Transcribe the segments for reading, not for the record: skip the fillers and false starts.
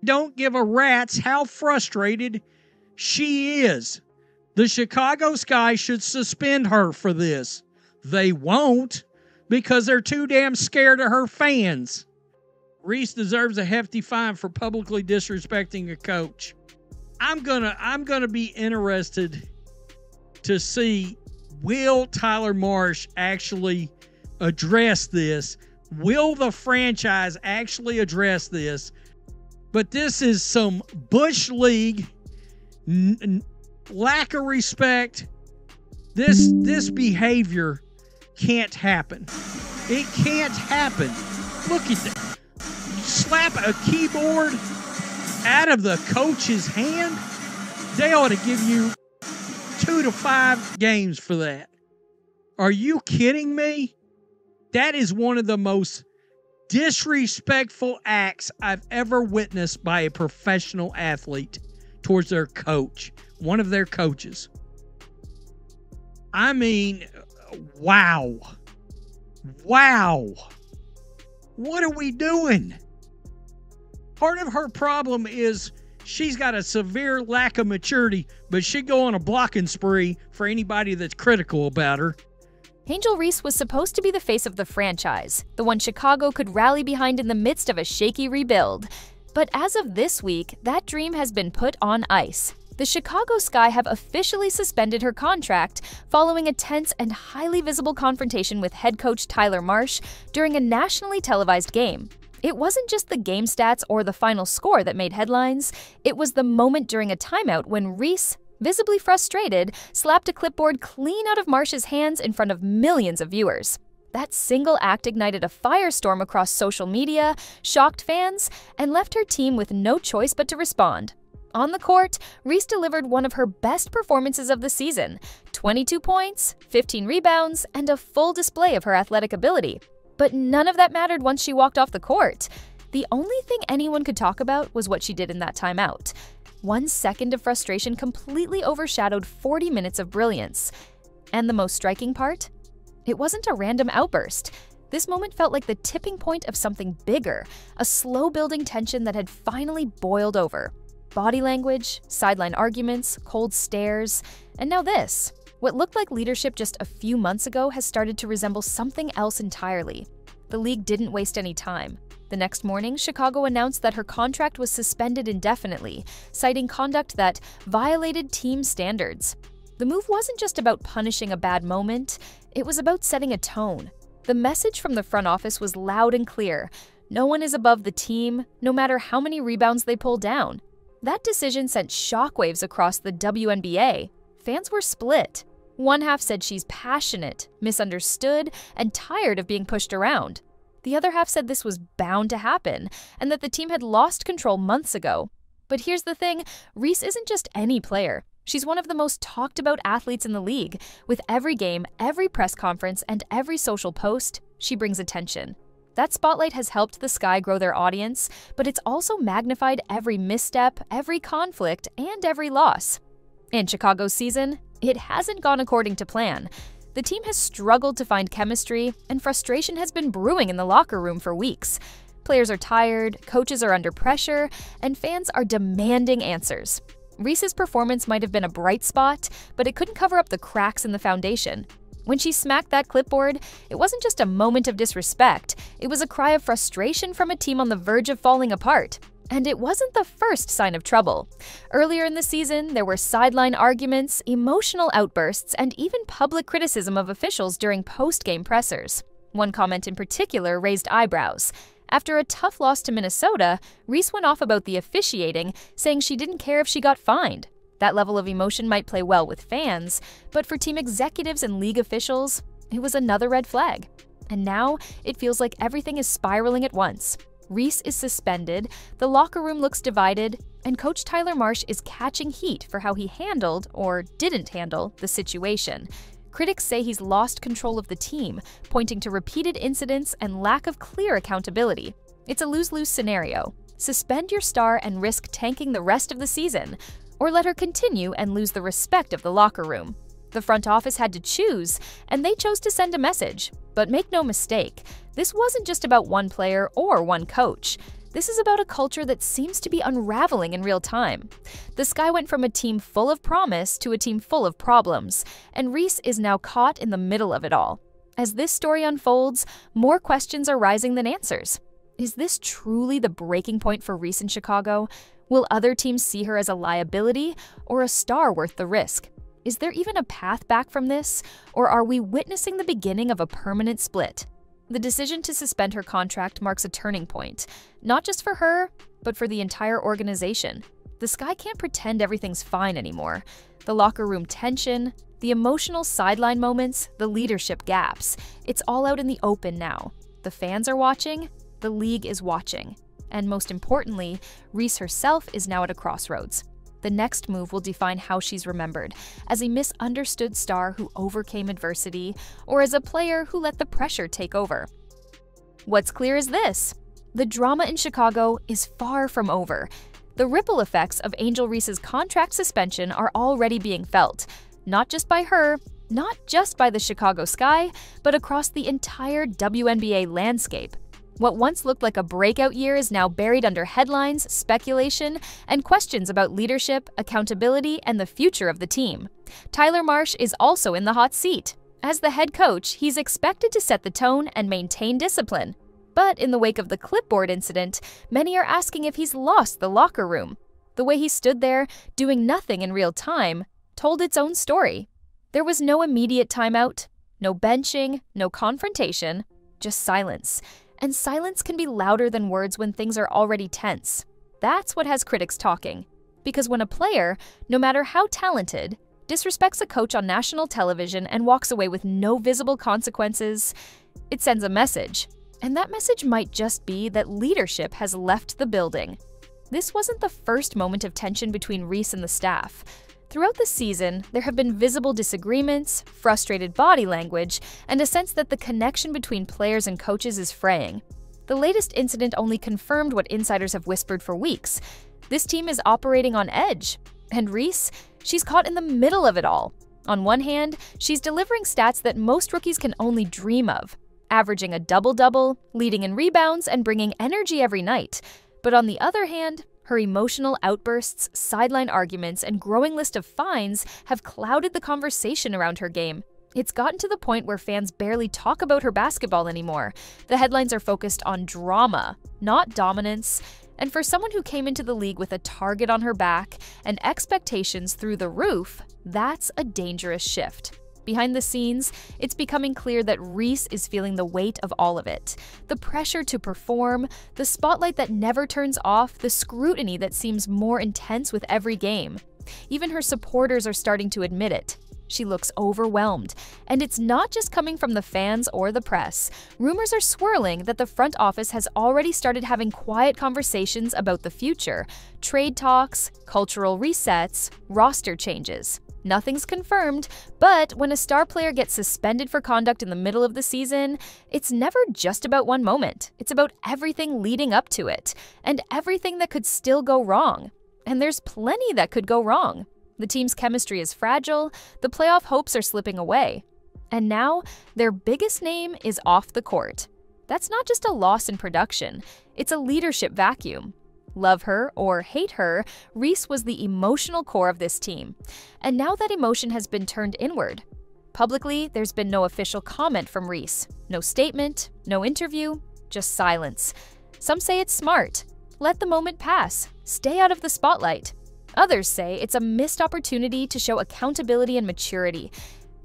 don't give a rat's how frustrated she is. The Chicago Sky should suspend her for this. They won't because they're too damn scared of her fans. Reese deserves a hefty fine for publicly disrespecting a coach. I'm gonna be interested to see, will Tyler Marsh actually address this? Will the franchise actually address this? But this is some Bush League lack of respect. This behavior can't happen. It can't happen. Look at that. Slap a keyboard out of the coach's hand. They ought to give you 2 to 5 games for that. Are you kidding me? That is one of the most disrespectful acts I've ever witnessed by a professional athlete towards their coach, one of their coaches. I mean, wow. Wow. What are we doing? Part of her problem is she's got a severe lack of maturity, but she'd go on a blocking spree for anybody that's critical about her. Angel Reese was supposed to be the face of the franchise, the one Chicago could rally behind in the midst of a shaky rebuild. But as of this week, that dream has been put on ice. The Chicago Sky have officially suspended her contract following a tense and highly visible confrontation with head coach Tyler Marsh during a nationally televised game. It wasn't just the game stats or the final score that made headlines. It was the moment during a timeout when Reese, visibly frustrated, slapped a clipboard clean out of Marsh's hands in front of millions of viewers. That single act ignited a firestorm across social media, shocked fans, and left her team with no choice but to respond. On the court, Reese delivered one of her best performances of the season: 22 points, 15 rebounds, and a full display of her athletic ability. But none of that mattered once she walked off the court. The only thing anyone could talk about was what she did in that timeout. 1 second of frustration completely overshadowed 40 minutes of brilliance. And the most striking part? It wasn't a random outburst. This moment felt like the tipping point of something bigger, a slow-building tension that had finally boiled over. Body language, sideline arguments, cold stares, and now this. What looked like leadership just a few months ago has started to resemble something else entirely. The league didn't waste any time. The next morning, Chicago announced that her contract was suspended indefinitely, citing conduct that violated team standards. The move wasn't just about punishing a bad moment, it was about setting a tone. The message from the front office was loud and clear. No one is above the team, no matter how many rebounds they pull down. That decision sent shockwaves across the WNBA. Fans were split. One half said she's passionate, misunderstood, and tired of being pushed around. The other half said this was bound to happen, and that the team had lost control months ago. But here's the thing, Reese isn't just any player. She's one of the most talked about athletes in the league. With every game, every press conference, and every social post, she brings attention. That spotlight has helped the Sky grow their audience, but it's also magnified every misstep, every conflict, and every loss. In Chicago's season, it hasn't gone according to plan. The team has struggled to find chemistry, and frustration has been brewing in the locker room for weeks. Players are tired, coaches are under pressure, and fans are demanding answers. Reese's performance might have been a bright spot, but it couldn't cover up the cracks in the foundation. When she smacked that clipboard, it wasn't just a moment of disrespect, it was a cry of frustration from a team on the verge of falling apart. And it wasn't the first sign of trouble. Earlier in the season, there were sideline arguments, emotional outbursts, and even public criticism of officials during post-game pressers. One comment in particular raised eyebrows. After a tough loss to Minnesota, Reese went off about the officiating, saying she didn't care if she got fined. That level of emotion might play well with fans, but for team executives and league officials, it was another red flag. And now, it feels like everything is spiraling at once. Reese is suspended, the locker room looks divided, and Coach Tyler Marsh is catching heat for how he handled, or didn't handle, the situation. Critics say he's lost control of the team, pointing to repeated incidents and lack of clear accountability. It's a lose-lose scenario. Suspend your star and risk tanking the rest of the season, or let her continue and lose the respect of the locker room. The front office had to choose, and they chose to send a message. But make no mistake, this wasn't just about one player or one coach. This is about a culture that seems to be unraveling in real time. The Sky went from a team full of promise to a team full of problems, and Reese is now caught in the middle of it all. As this story unfolds, more questions are rising than answers. Is this truly the breaking point for Reese in Chicago? Will other teams see her as a liability or a star worth the risk? Is there even a path back from this, or are we witnessing the beginning of a permanent split? The decision to suspend her contract marks a turning point, not just for her, but for the entire organization. The Sky can't pretend everything's fine anymore. The locker room tension, the emotional sideline moments, the leadership gaps, it's all out in the open now. The fans are watching, the league is watching. And most importantly, Reese herself is now at a crossroads. The next move will define how she's remembered, as a misunderstood star who overcame adversity, or as a player who let the pressure take over. What's clear is this: the drama in Chicago is far from over. The ripple effects of Angel Reese's contract suspension are already being felt, not just by her, not just by the Chicago Sky, but across the entire WNBA landscape. What once looked like a breakout year is now buried under headlines, speculation, and questions about leadership, accountability, and the future of the team. Tyler Marsh is also in the hot seat. As the head coach, he's expected to set the tone and maintain discipline. But in the wake of the clipboard incident, many are asking if he's lost the locker room. The way he stood there, doing nothing in real time, told its own story. There was no immediate timeout, no benching, no confrontation, just silence. And silence can be louder than words when things are already tense. That's what has critics talking. Because when a player, no matter how talented, disrespects a coach on national television and walks away with no visible consequences, it sends a message. And that message might just be that leadership has left the building. This wasn't the first moment of tension between Reese and the staff. Throughout the season, there have been visible disagreements, frustrated body language, and a sense that the connection between players and coaches is fraying. The latest incident only confirmed what insiders have whispered for weeks. This team is operating on edge. And Reese, she's caught in the middle of it all. On one hand, she's delivering stats that most rookies can only dream of, averaging a double-double, leading in rebounds, and bringing energy every night. But on the other hand, her emotional outbursts, sideline arguments, and growing list of fines have clouded the conversation around her game. It's gotten to the point where fans barely talk about her basketball anymore. The headlines are focused on drama, not dominance. And for someone who came into the league with a target on her back and expectations through the roof, that's a dangerous shift. Behind the scenes, it's becoming clear that Reese is feeling the weight of all of it. The pressure to perform, the spotlight that never turns off, the scrutiny that seems more intense with every game. Even her supporters are starting to admit it. She looks overwhelmed. And it's not just coming from the fans or the press. Rumors are swirling that the front office has already started having quiet conversations about the future. Trade talks, cultural resets, roster changes. Nothing's confirmed, but when a star player gets suspended for conduct in the middle of the season, it's never just about one moment. It's about everything leading up to it, and everything that could still go wrong. And there's plenty that could go wrong. The team's chemistry is fragile, the playoff hopes are slipping away. And now, their biggest name is off the court. That's not just a loss in production, it's a leadership vacuum. Love her or hate her, Reese was the emotional core of this team. And now that emotion has been turned inward. Publicly, there's been no official comment from Reese. No statement, no interview, just silence. Some say it's smart. Let the moment pass. Stay out of the spotlight. Others say it's a missed opportunity to show accountability and maturity.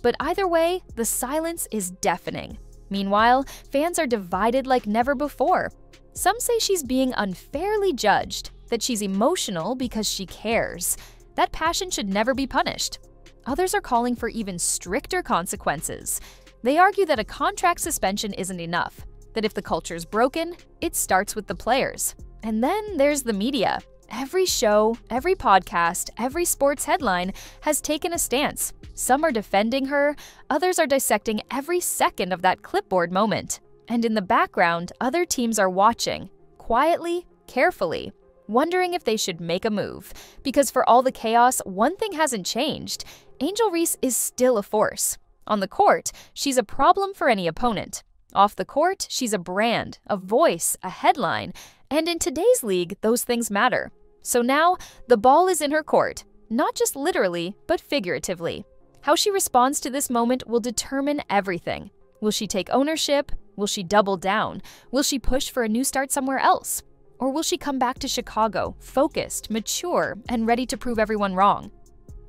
But either way, the silence is deafening. Meanwhile, fans are divided like never before. Some say she's being unfairly judged, that she's emotional because she cares. That passion should never be punished. Others are calling for even stricter consequences. They argue that a contract suspension isn't enough, that if the culture's broken, it starts with the players. And then there's the media. Every show, every podcast, every sports headline has taken a stance. Some are defending her, others are dissecting every second of that clipboard moment. And in the background, other teams are watching, quietly, carefully, wondering if they should make a move. Because for all the chaos, one thing hasn't changed. Angel Reese is still a force. On the court, she's a problem for any opponent. Off the court, she's a brand, a voice, a headline, And in today's league, those things matter. So now, the ball is in her court, not just literally, but figuratively. How she responds to this moment will determine everything. Will she take ownership? Will she double down? Will she push for a new start somewhere else? Or will she come back to Chicago, focused, mature, and ready to prove everyone wrong?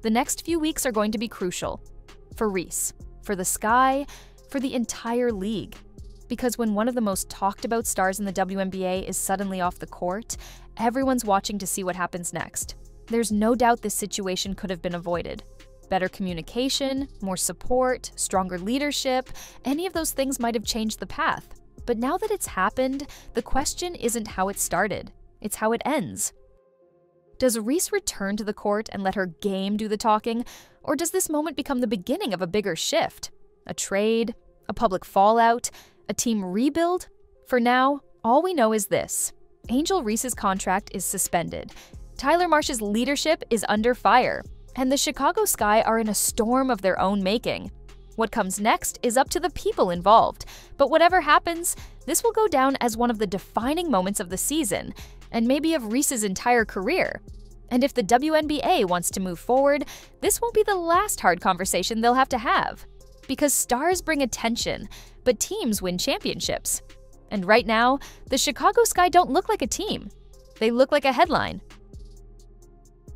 The next few weeks are going to be crucial. For Reese, for the Sky, for the entire league. Because when one of the most talked about stars in the WNBA is suddenly off the court, everyone's watching to see what happens next. There's no doubt this situation could have been avoided. Better communication, more support, stronger leadership, any of those things might have changed the path. But now that it's happened, the question isn't how it started, it's how it ends. Does Reese return to the court and let her game do the talking, or does this moment become the beginning of a bigger shift? A trade? A public fallout? A team rebuild? For now, all we know is this. Angel Reese's contract is suspended. Tyler Marsh's leadership is under fire. And the Chicago Sky are in a storm of their own making. What comes next is up to the people involved. But whatever happens, this will go down as one of the defining moments of the season, and maybe of Reese's entire career. And if the WNBA wants to move forward, this won't be the last hard conversation they'll have to have. Because stars bring attention, but teams win championships. And right now, the Chicago Sky don't look like a team. They look like a headline.